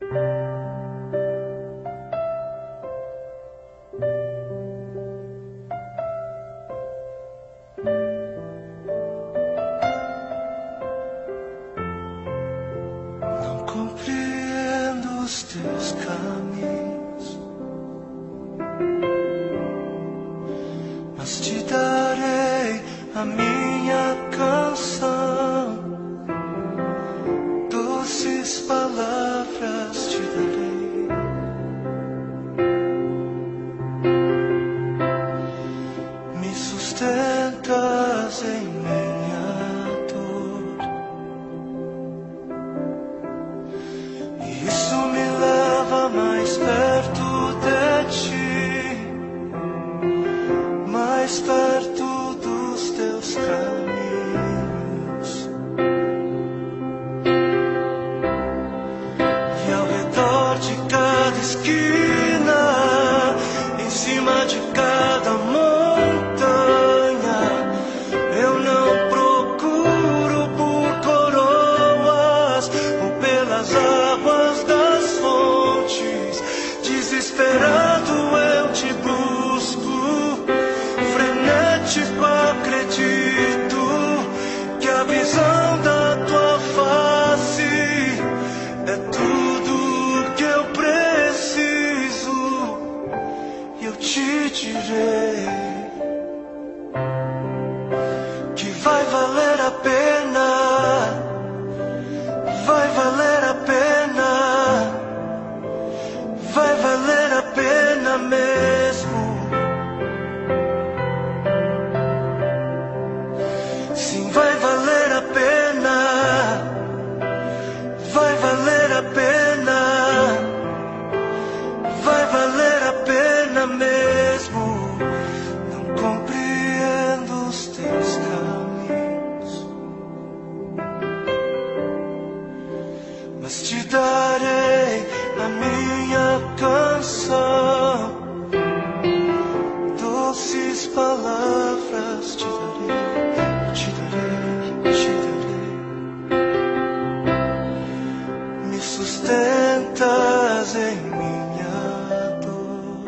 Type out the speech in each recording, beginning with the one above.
Não compreendo os teus caminhos, mas te darei a minha canção, doces palavras te darei. Me sustentas em minha dor, e isso me leva mais perto de ti, mais perto dos teus caminhos. E ao redor de cada esquina, em cima de cada montanha, eu não procuro por coroas ou pelas águas das fontes. Desesperado eu te busco, frenético acredito que a visão da tua face é tudo que eu preciso. E eu te direi que vai valer a pena, vai valer a pena, vai valer a pena mesmo. Sim, vai valer a pena, vai valer a pena, vai valer a pena mesmo. Não compreendo os teus caminhos, mas te darei a minha canção, doces palavras te darei, te darei, te darei. Me sustentas em minha dor,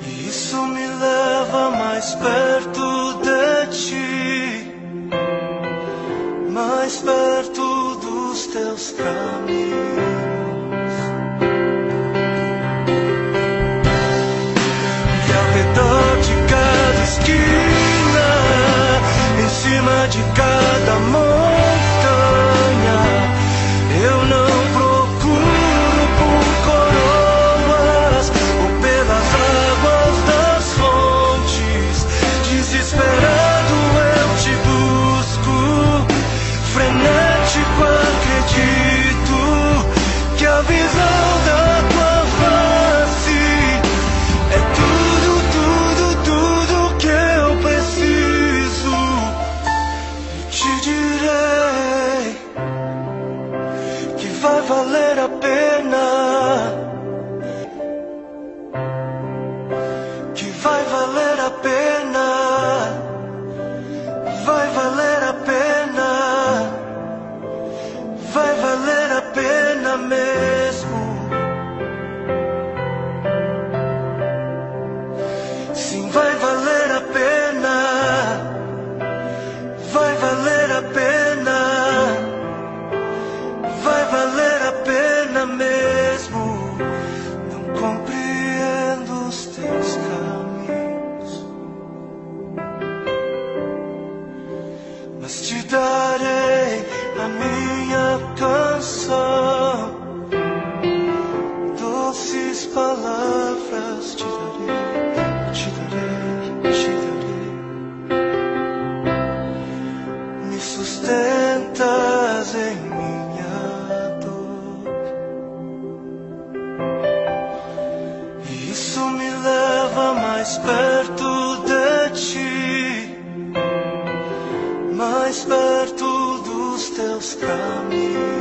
e isso me leva mais perto de ti, mais perto dos teus caminhos. E ao redor de cada esquina, em cima de cada montanha, eu não procuro por coroas ou pelas águas das fontes. Desesperado eu te busco, frenético acredito que a visão da tua face é tudo, tudo, tudo que eu preciso. Eu te direi que vai valer a pena, que vai valer a pena, vai valer a pena, vai valer a pena mesmo. Sim, vai valer a pena, vai valer a pena, vai valer a pena mesmo. Não compreendo os teus caminhos, mas te darei a minha canção, doces palavras te darei, te darei, te darei. Me sustentas em minha dor, e isso me leva mais perto de ti, mais perto dos teus caminhos.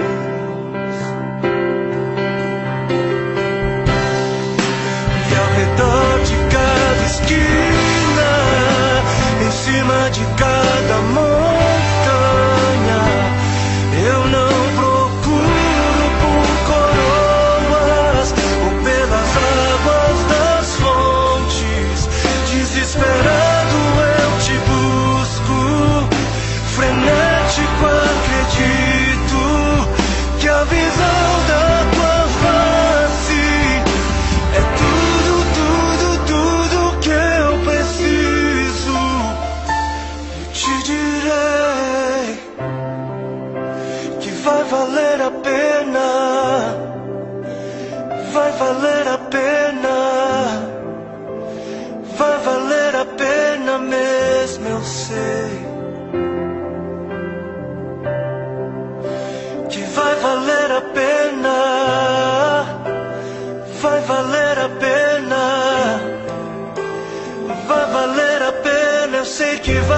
E ao redor de cada esquina, em cima de cada montanha, eu não procuro mesmo eu sei que vai valer a pena, vai valer a pena, vai valer a pena, eu sei que vai